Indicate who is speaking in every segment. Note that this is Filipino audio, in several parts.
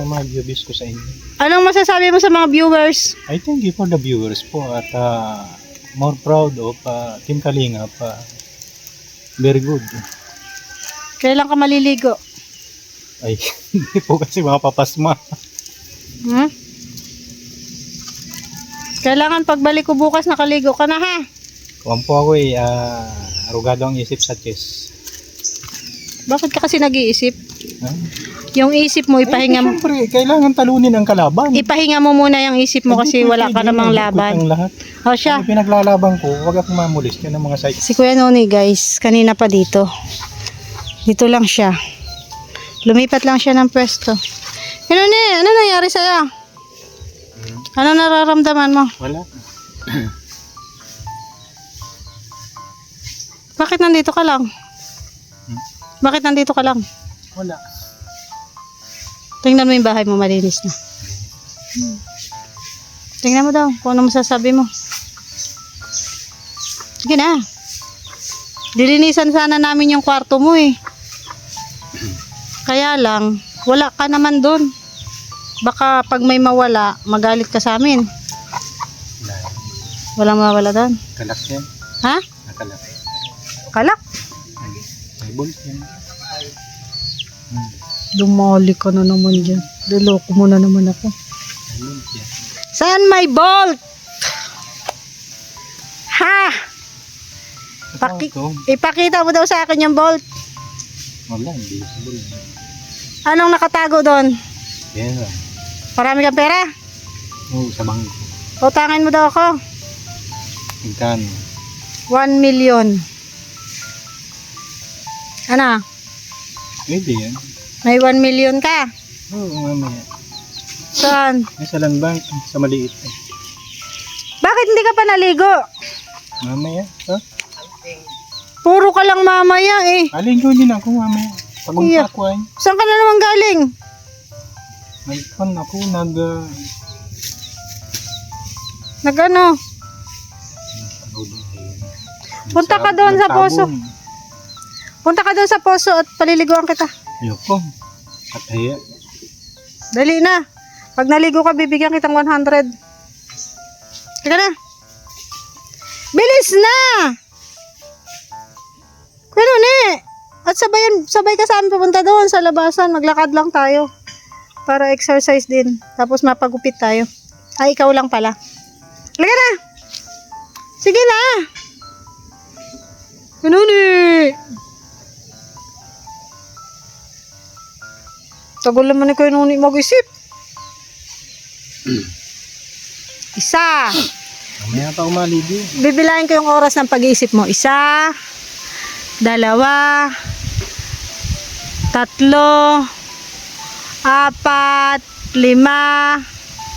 Speaker 1: mga viewers ko sa inyo.
Speaker 2: Anong masasabi mo sa mga viewers?
Speaker 1: I thank you for the viewers po at more proud of Team Kalingap. Very good.
Speaker 2: Kailan ka maliligo?
Speaker 1: Ay, hindi po kasi mga papasma.
Speaker 2: Hmm? Kailangan pagbalik ko bukas nakaligo ka na ha.
Speaker 1: Kuwan po ako arugado ang isip sa chess.
Speaker 2: Bakit ka kasi nag-iisip?
Speaker 1: Huh?
Speaker 2: Yung isip mo ipahinga mo.
Speaker 1: Siyempre, kailangan talunin ang kalaban.
Speaker 2: Ipahinga mo muna yung isip mo kasi wala ka namang laban. O siya.
Speaker 1: Ang pinaglalaban ko, wag akong mamulis. Yan ang mga site.
Speaker 2: Si Kuya Noni guys, kanina pa dito. Dito lang siya. Lumipat lang siya ng pwesto. Ano nangyari sa'yo? Ano nararamdaman mo?
Speaker 1: Wala.
Speaker 2: Bakit nandito ka lang? Bakit nandito ka lang?
Speaker 1: Wala.
Speaker 2: Tingnan mo yung bahay mo, malinis na. Tingnan mo daw kung ano masasabi mo. Sige na. Dilinisan sana namin yung kwarto mo eh. Kaya lang, wala ka naman doon. Baka pag may mawala, magalit ka sa amin. Walang mawala doon.
Speaker 1: Kalak yan.
Speaker 2: Ha?
Speaker 1: Nakalak.
Speaker 2: Kalak?
Speaker 1: May bolt yan.
Speaker 2: Dumali ka na naman dyan. Diloko mo na naman ako.
Speaker 1: May bolt yan.
Speaker 2: Saan may bolt? Ha? Ipakita mo daw sa akin yung bolt.
Speaker 1: Wala, invisible.
Speaker 2: Anong nakatago doon?
Speaker 1: Yan lang.
Speaker 2: Marami kang pera?
Speaker 1: Oo, sa bangko.
Speaker 2: Utangin mo daw ako.
Speaker 1: Magkano?
Speaker 2: 1 million. Ano?
Speaker 1: Pwede yan.
Speaker 2: May 1 million ka?
Speaker 1: Oo, mamaya.
Speaker 2: Saan?
Speaker 1: Sa land bank, sa maliit.
Speaker 2: Bakit hindi ka pa naligo?
Speaker 1: Mamaya, ha?
Speaker 2: Puro ka lang mamaya eh.
Speaker 1: Alin ko din ako mamaya. Pag-umpa ko ay.
Speaker 2: Saan ka na naman galing?
Speaker 1: Nagpan ako,
Speaker 2: Nag-ano? Punta ka doon sa poso. Punta ka doon sa poso at paliliguan kita.
Speaker 1: Ayoko. At haya.
Speaker 2: Dali na. Pag naligo ka, bibigyan kitang 100. Teka na. Bilis na! Pero at sabay ka sa amin pupunta doon sa labasan. Maglakad lang tayo. Para exercise din. Tapos mapagupit tayo. Ay, ikaw lang pala. Halika na! Sige na! Tagal naman ni Kuya Noni mag-isip. Isa.
Speaker 1: Mamaya pa umaligo.
Speaker 2: Bibilahin ko yung oras ng pag-iisip mo. 1, 2, 3, 4, 5, 6, 7,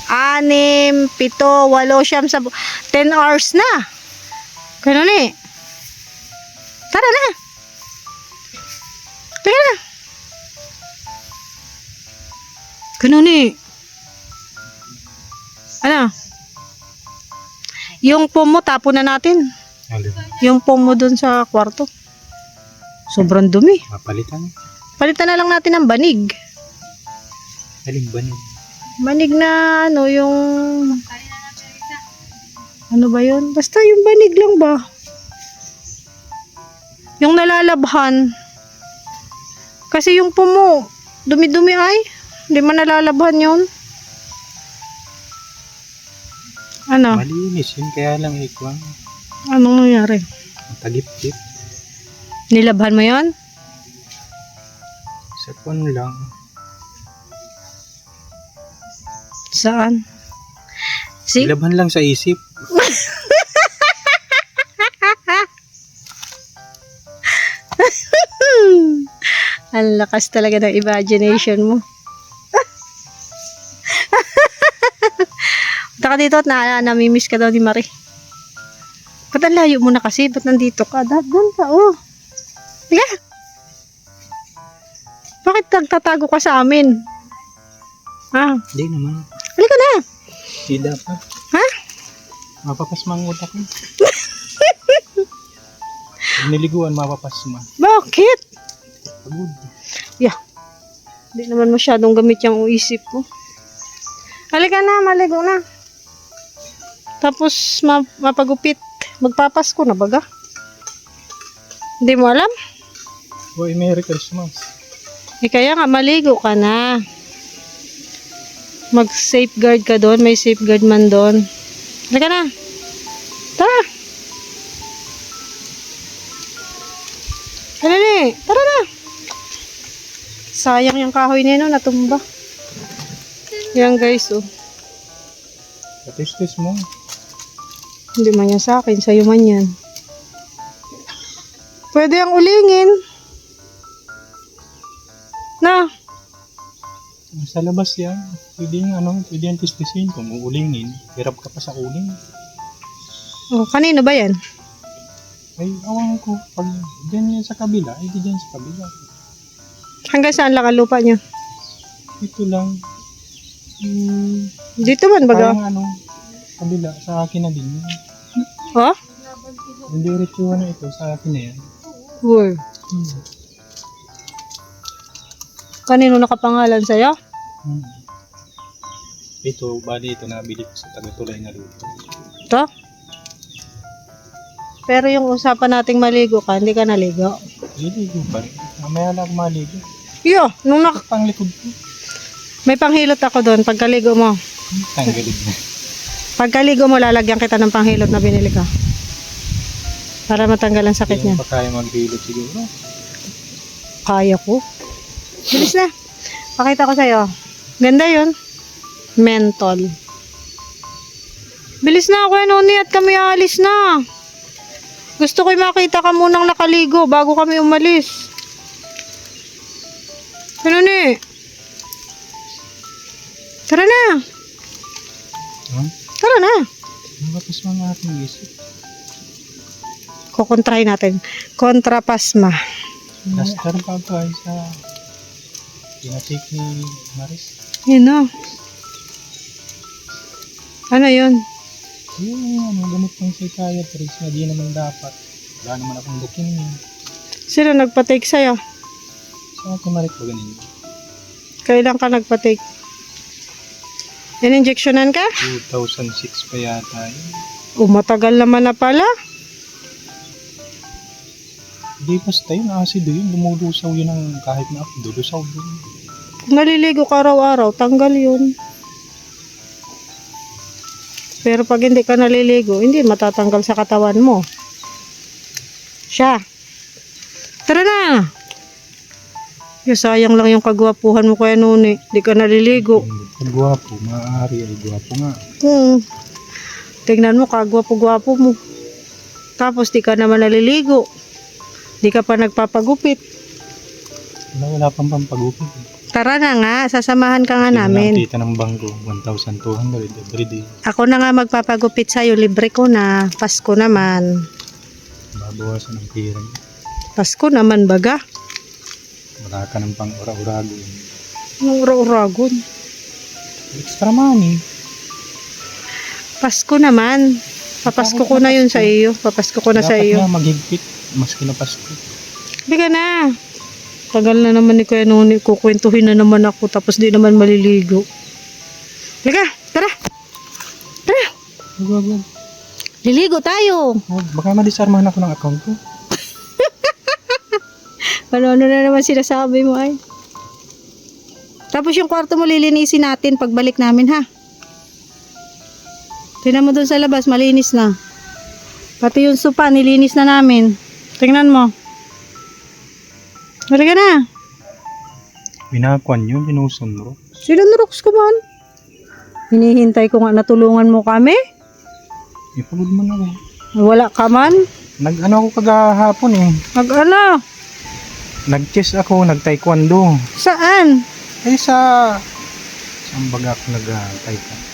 Speaker 2: 8, 9, 10 hours na. Ganun eh. Tara na. Tara na. Ganun eh. Ano? Yung foam mo, tapon na natin.
Speaker 1: Alin?
Speaker 2: Yung foam mo dun sa kwarto. Sobrang dumi.
Speaker 1: Mapalitan.
Speaker 2: Palitan na lang natin ng banig.
Speaker 1: Alin ba niyo?
Speaker 2: Banig na ano, yung... Ano ba yun? Basta yung banig lang ba? Yung nalalabhan. Kasi yung foam mo, dumi-dumi ay. Hindi man nalalabhan yun. Ano?
Speaker 1: Malinis yun, kaya lang ikwang.
Speaker 2: Anong nangyari?
Speaker 1: Tagip-tip.
Speaker 2: Nilabhan mo yun?
Speaker 1: Sa kwan lang.
Speaker 2: Saan?
Speaker 1: Nilabhan lang sa isip.
Speaker 2: Ang lakas talaga ng imagination mo. Punta ka dito at namimiss ka daw ni Marie. Ba't ang layo mo na kasi? Ba't nandito ka? Doon ka, oh. Higa! Bakit nagtatago ka sa amin? Ha?
Speaker 1: Hindi naman.
Speaker 2: Halika na!
Speaker 1: Hindi dapat.
Speaker 2: Ha?
Speaker 1: Mapapasma ang utak ko. Pag niliguan, mapapasma.
Speaker 2: Bakit?
Speaker 1: Pagod.
Speaker 2: Yeah. Hindi naman masyadong gamit yung isip ko. Halika na, maligo na. Tapos mapagupit. Magpapasko na baga. Hindi mo alam?
Speaker 1: Boy, Merry Christmas.
Speaker 2: Kaya nga, maligo ka na. Mag-safeguard ka doon. May safeguard man doon. Halika na. Tara. Tara na. Sayang yung kahoy nino, natumba. Yan guys, oh.
Speaker 1: Patis-tis mo.
Speaker 2: Hindi man yan sa akin, sa'yo man yan. Pwede ang ulingin. Na.
Speaker 1: Sa labas yan. Pwede yung tistisin. Kung uulingin, hirap ka pa sa uling.
Speaker 2: Oh, kanino ba yan?
Speaker 1: Ay, awan ko. Pag dyan yan sa kabila, ay di dyan sa kabila.
Speaker 2: Hanggang saan lang ang lupa nyo?
Speaker 1: Ito lang.
Speaker 2: Dito man baga.
Speaker 1: Parang kabila, sa akin na din.
Speaker 2: Oh?
Speaker 1: Yung diretsuhan na ito, sa akin na yan.
Speaker 2: Uy. Kanino nakapangalan sa'yo?
Speaker 1: Ito, bali ito nabili ko sa taga-tulay na luto.
Speaker 2: Ito? Pero yung usapan nating maligo ka, hindi ka naligo.
Speaker 1: Liligo pa rin. Mamaya lang maligo.
Speaker 2: Yo, nung
Speaker 1: Panglikod ko.
Speaker 2: may panghilot ako doon, pagkaligo mo.
Speaker 1: Tanggalin na.
Speaker 2: Pagkaligo mo, lalagyan kita ng panghilot na binili ka. Para matanggal ang sakit
Speaker 1: Hindi
Speaker 2: niya.
Speaker 1: mo pa kaya maghilot siguro.
Speaker 2: Kaya ko. Bilis na. Pakita ko sa'yo. Ganda yun. Mentol. Bilis na, Kuya Noni, at kami aalis na. Gusto ko'y makita ka munang nakaligo bago kami umalis. Kuya Noni. Tara na.
Speaker 1: Huh?
Speaker 2: Tara na.
Speaker 1: Tapos mga aking isip.
Speaker 2: Kukontrahin natin. Kontrapasma.
Speaker 1: Nastar pa ba sa pinatik ni Maris?
Speaker 2: Yun o. Ano yun?
Speaker 1: Yung gamot ng psychiatrist na di naman dapat. Wala naman akong booking niya.
Speaker 2: Sino nagpa-take sa'yo?
Speaker 1: Sa akin Marit ba ganun?
Speaker 2: Kailan ka nagpa-take? In-injectionan ka?
Speaker 1: 2006 pa yata yun.
Speaker 2: Matagal naman na pala.
Speaker 1: Hindi basta yun, acid yun. Lumulusaw yun ang kahit na dulusaw yun.
Speaker 2: Kung naliligo ka araw-araw, tanggal yun. Pero pag hindi ka naliligo, hindi matatanggal sa katawan mo. Siya. Tara na! Sayang lang yung kagwapuhan mo, Kuya Noni. Hindi ka naliligo.
Speaker 1: Pag gwapo, maaari ay gwapo nga.
Speaker 2: Tingnan mo, kagwapo-gwapo mo. Tapos di ka naman naliligo. Di ka pa nagpapagupit.
Speaker 1: Wala pang pampagupit.
Speaker 2: Tara na nga, sasamahan ka nga namin.
Speaker 1: Kita ng bangko, 1,200 every day.
Speaker 2: Ako na nga magpapagupit sa'yo, libre ko na. Pasko naman.
Speaker 1: Babawasan ang pira.
Speaker 2: Pasko naman baga.
Speaker 1: Wala ka ng pang-ura-urago.
Speaker 2: Anong ura-uragon?
Speaker 1: Extra money.
Speaker 2: Pasko naman. Papasko ko na yun sa iyo. Papasko ko na sa
Speaker 1: Dapat
Speaker 2: iyo.
Speaker 1: nga maghigpit, mas kinapasko.
Speaker 2: Biga na. Tagal na naman ni Kuya Noni. Kukwentuhin na naman ako. Tapos di naman maliligo. Liga, tara. Tara.
Speaker 1: Wag.
Speaker 2: Liligo tayo.
Speaker 1: Baka madisarmahan ako ng account ko.
Speaker 2: Ano na naman sinasabi mo ay. Tapos yung kwarto mo lilinisin natin pagbalik namin ha. Tingnan mo dun sa labas, malinis na. Pati yung sopa, nilinis na namin. Tingnan mo. Halika na.
Speaker 1: Pinakwan yun, pinusunro.
Speaker 2: Sinunrox ko man. Hinihintay ko nga natulungan mo kami.
Speaker 1: Ipagod man ako.
Speaker 2: Wala ka man.
Speaker 1: Nag-ano ako kagahapon eh.
Speaker 2: Mag-ano?
Speaker 1: Nag-chess ako, nag-taekwondo.
Speaker 2: Saan?
Speaker 1: Eh saan baga ako nag-taekwondo?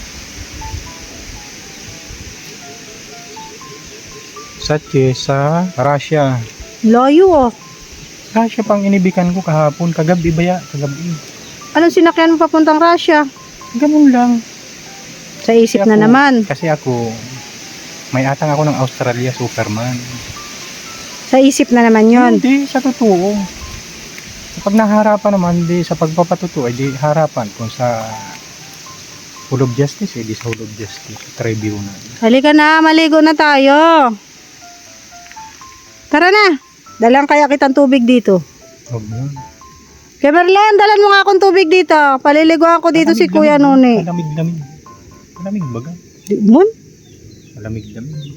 Speaker 1: Sa chess, sa Russia.
Speaker 2: Layo ah.
Speaker 1: Russia pang inibikan ko kahapon, kagabi kagabi.
Speaker 2: Anong sinakyan mo papuntang Russia?
Speaker 1: Ganun lang.
Speaker 2: Sa isip
Speaker 1: Kasi
Speaker 2: na
Speaker 1: ako-
Speaker 2: naman.
Speaker 1: Kasi ako, may atang ako ng Australia, Superman.
Speaker 2: Sa isip na naman yon.
Speaker 1: Hindi, sa totoo. Kapag naharapan naman, di sa pagpapatuto, ay di harapan. Kung sa Hall of Justice, di sa Hall of Justice, tribunal.
Speaker 2: Halika na, maligo na tayo. Tara na. Dalang kaya kitang tubig dito.
Speaker 1: Huwag yun.
Speaker 2: Kaya Merlan, dalan mo nga akong tubig dito. Paliliguan ko dito si Kuya Noni.
Speaker 1: Malamig-lamig. Malamig baga.
Speaker 2: Di mo?
Speaker 1: Malamig-lamig.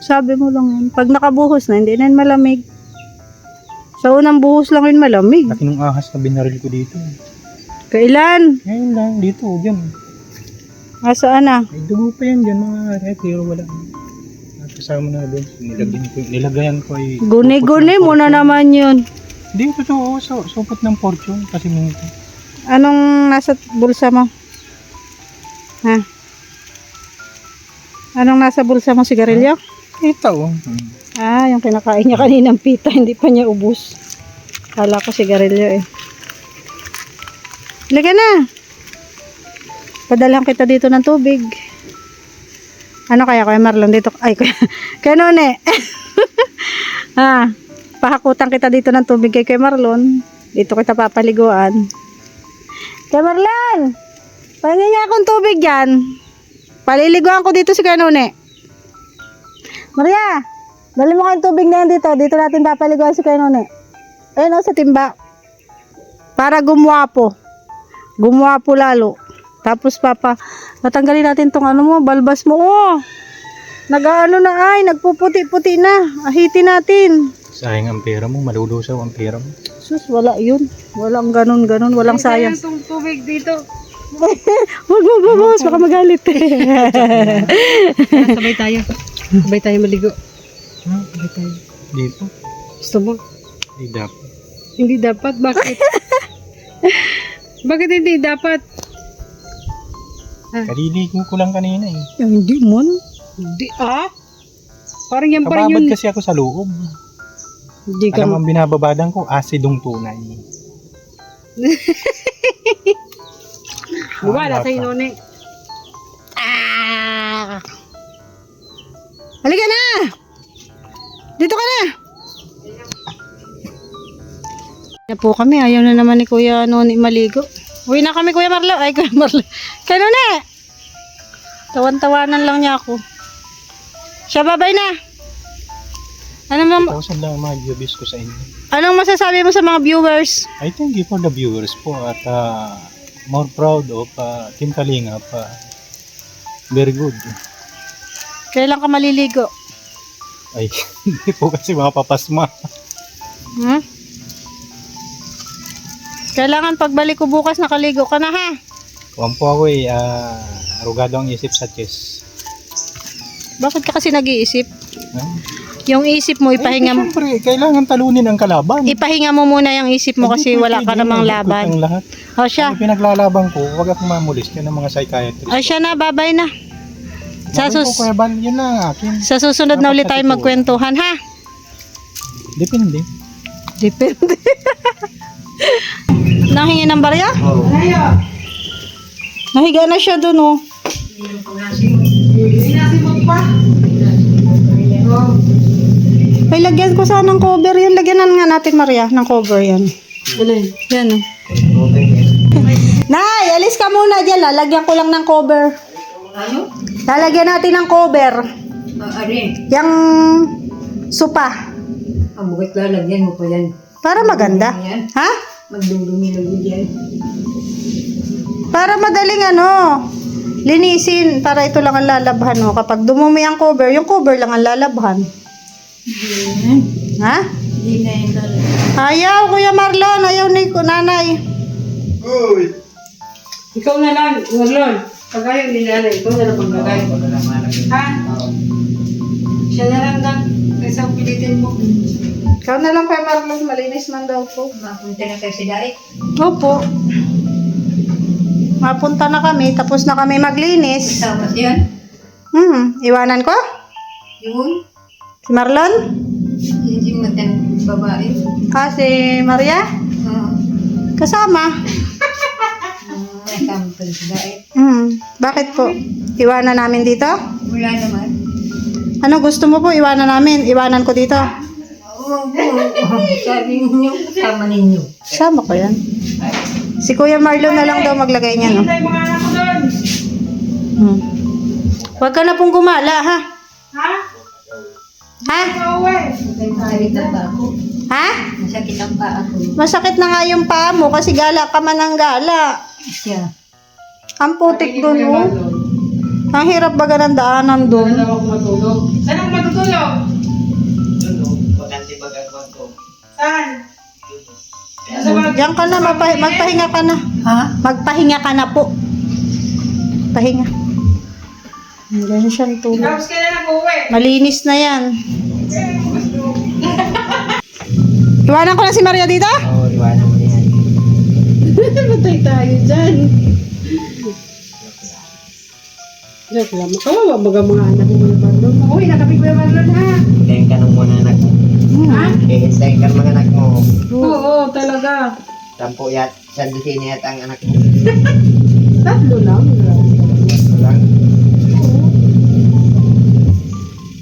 Speaker 2: Sabi mo lang yun. Pag nakabuhos na, hindi na yun malamig. Sa unang buhos lang yun malamig.
Speaker 1: Laki nung ahas na binaril ko dito.
Speaker 2: Kailan?
Speaker 1: Ngayon lang, dito, dyan.
Speaker 2: Asaan na?
Speaker 1: May dugo pa yan dyan, mga rep, pero wala. Kasama na doon. Nilagayan ko ay...
Speaker 2: Guni-guni mo na naman yun.
Speaker 1: Hindi, totoo. Supot ng fortune. Kasi minute.
Speaker 2: Anong nasa bulsa mo? Ha? Anong nasa bulsa mo? Sigarilyo?
Speaker 1: Ito, oh.
Speaker 2: Ah, yung kinakain niya kaninang pita. Hindi pa niya ubus. Kala ko sigarilyo eh. Halika na. Padalhan kita dito ng tubig. Ano kaya Kuya Marlon dito? Ay, Kuya Noni. Ha? Pahakutan kita dito ng tubig kay Kuya Marlon. Dito kita papaliguan. Kuya Marlon! Pahingin niya akong tubig dyan. Paliliguan ko dito si Kuya Noni. Maria! Dali mo kayong tubig na yan dito. Dito natin papaliguan si Kuya Noni. Ayun o, sa timba. Para gumwapo. Gumwapo lalo. Tapos natanggalin natin tong ano mo, balbas mo. Oh! Nag-ano na ay, nagpuputi-puti na. Ahitin natin.
Speaker 1: Sayang ang pera mo, malulusaw ang pera mo.
Speaker 2: Sus, wala yun. Walang ganun-ganun, walang sayang.
Speaker 3: Itong tubig dito.
Speaker 2: Wag, baka magalit.
Speaker 3: Sabay tayo. Sabay tayo maligo.
Speaker 1: Ha?
Speaker 3: Sabay tayo.
Speaker 1: Dito?
Speaker 3: Gusto mo?
Speaker 1: Hindi dapat.
Speaker 3: Hindi dapat. Bakit? Bakit hindi dapat?
Speaker 1: Kaliligo ko lang kanina eh.
Speaker 2: Hindi mo.
Speaker 3: Hindi Parang yan pa rin
Speaker 1: Kababad
Speaker 3: yun.
Speaker 1: kasi ako sa loob.
Speaker 3: Hindi ka.
Speaker 1: Alam ang binababadan ko, asidong tunay.
Speaker 3: Wala sa'yo Noni.
Speaker 2: Halika na! Dito ka na! Kaya po kami, ayaw na naman ni Kuya Noni maligo. Uwi na kami Kuya Marlo. Ay, Kuya Marlo. Kaya Noni! Tawan-tawanan lang niya ako. Siya, babay na!
Speaker 1: Tausan lang ang mga viewers ko sa inyo.
Speaker 2: Anong masasabi mo sa mga viewers?
Speaker 1: I thank you for the viewers po at more proud of Team Kalingap. Very good.
Speaker 2: Kailan ka maliligo?
Speaker 1: Ay, hindi po kasi mapapasma.
Speaker 2: Hmm? Kailangan pagbalik ko bukas nakaligo ka na ha?
Speaker 1: Kuwan po ako arugado ang isip sa chess.
Speaker 2: Bakit ka kasi nag-iisip?
Speaker 1: Huh?
Speaker 2: Yung isip mo, ipahinga mo.
Speaker 1: Siyempre, kailangan talunin ang kalaban.
Speaker 2: Ipahinga mo muna yung isip mo kasi wala ka namang laban.
Speaker 1: Ang lahat.
Speaker 2: O siya.
Speaker 1: Ang pinaglalaban ko, huwag akong mamulis. Yan ang mga psychiatrist.
Speaker 2: O siya na, babay na.
Speaker 1: Yan na ang akin.
Speaker 2: Sa susunod na ulit tayo magkwentuhan ha?
Speaker 1: Depende.
Speaker 2: Depende. Nahingi ng barya?
Speaker 1: Oo.
Speaker 2: Nahiga na siya dun oh. Ay, lagyan ko sana ng cover yan. Lagyanan nga natin, Maria, ng cover yan. Yan oh. Nay, alis ka muna dyan. Lalagyan ko lang ng cover.
Speaker 3: Ano?
Speaker 2: Lalagyan natin ng cover. Yang supa.
Speaker 3: Ang bukit lalagyan mo pa yan.
Speaker 2: Para maganda. Ha?
Speaker 3: Magdudumi-lagi yan.
Speaker 2: Para madaling linisin. Para ito lang ang lalabhan mo. Kapag dumumi ang cover, yung cover lang ang lalabhan. Ha?
Speaker 3: Hindi na yan lalagyan.
Speaker 2: Ayaw, Kuya Marlon. Ayaw ni nanay.
Speaker 3: Ikaw na lang, Marlon. Pag ayaw ni nanay, ikaw na lang paglagay. Ha? Siya na lang lang. Kaysa pilitin mo.
Speaker 2: Ikaw na lang, Kuya Marlon. Malinis man daw po.
Speaker 3: Mapunta na kayo si Daik.
Speaker 2: Opo. Mapunta na kami. Tapos na kami maglinis.
Speaker 3: Tama yan.
Speaker 2: Iwanan ko?
Speaker 3: Yun.
Speaker 2: Si Marlon?
Speaker 3: Hindi matan babae.
Speaker 2: Si Maria?
Speaker 3: Oo.
Speaker 2: Kasama.
Speaker 3: May kampal si Daik.
Speaker 2: Bakit po? Iwanan namin dito?
Speaker 3: Wala naman.
Speaker 2: Ano gusto mo po? Iwanan namin. Iwanan ko dito.
Speaker 3: Oo, Sabi niyo, kasama ninyo.
Speaker 2: Sama ko yan. Si Kuya Marlon na lang daw maglagay niya, no?
Speaker 3: Hintay mga anak ko doon.
Speaker 2: Hmm. Huwag ka na pong gumala, ha?
Speaker 3: Ha?
Speaker 2: Ha?
Speaker 3: Pauwi.
Speaker 4: Masakit ang paa ko.
Speaker 2: Ha?
Speaker 4: Masakit ang paa ko.
Speaker 2: Masakit na nga yung paa mo kasi gala ka man ng gala.
Speaker 4: Siya.
Speaker 2: Ang putik doon, oh. Ang hirap baga ng daanan doon.
Speaker 3: Saan ako matulog? Saan ako matutulog? Saan? Sa mga...
Speaker 2: Diyan ka na, magpahinga ka na.
Speaker 4: Ha?
Speaker 2: Magpahinga ka na po. Pahinga. Ganyan siyang tulog.
Speaker 3: Tapos ka na nag-uwi.
Speaker 2: Malinis na yan. Iwanan ko na si Maria dito?
Speaker 1: Oo, iwanan mo yan.
Speaker 3: Matay tayo dyan. Joke lang. Kawawa baga mga anak mo na Marlon. Uy, nakapig mo yung Marlon ha.
Speaker 5: Hintayin ka ng mga anak mo.
Speaker 3: Ha?
Speaker 5: Hihintayin ka ng mga anak mo.
Speaker 3: Oo, talaga.
Speaker 5: 10 yat, 1 yat ang anak mo.
Speaker 3: Tatlo lang.
Speaker 5: Ito lang.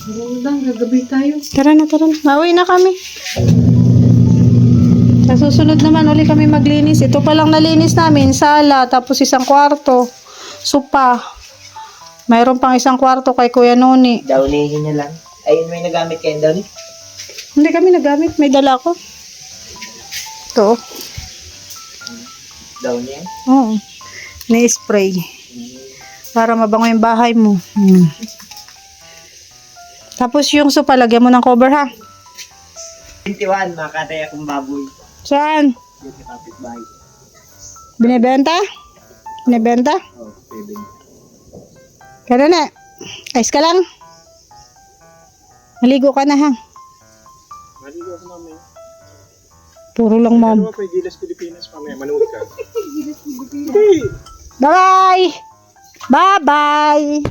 Speaker 3: Marlon, gagabi tayo.
Speaker 2: Tara na, tara na. Mauwi na kami. Sa susunod naman, uli kami maglinis. Ito pa lang nalinis namin. Sala, tapos isang kwarto. Sopa. Mayroon pang isang kwarto kay Kuya Noni.
Speaker 5: Downihin niya lang. Ayun, may nagamit kayo downy.
Speaker 2: Hindi kami nagamit. May dala ko. Ito.
Speaker 5: Downy yan.
Speaker 2: Oo. Na-spray. Para mabango yung bahay mo. Tapos yung sopa, lagyan mo ng cover, ha?
Speaker 5: 21, makatay akong baboy.
Speaker 2: Saan?
Speaker 5: Yung sa kapitbahay.
Speaker 2: Binibenta? Binibenta?
Speaker 5: Oh, pwede.
Speaker 2: Kaya na. Ayos ka lang. Maligo ka na, ha?
Speaker 1: Maligo ako mamaya.
Speaker 2: Puro lang, mom.
Speaker 1: Ano pa yung Gilas Pilipinas mamaya? Manood ka.
Speaker 2: Bye-bye! Bye-bye!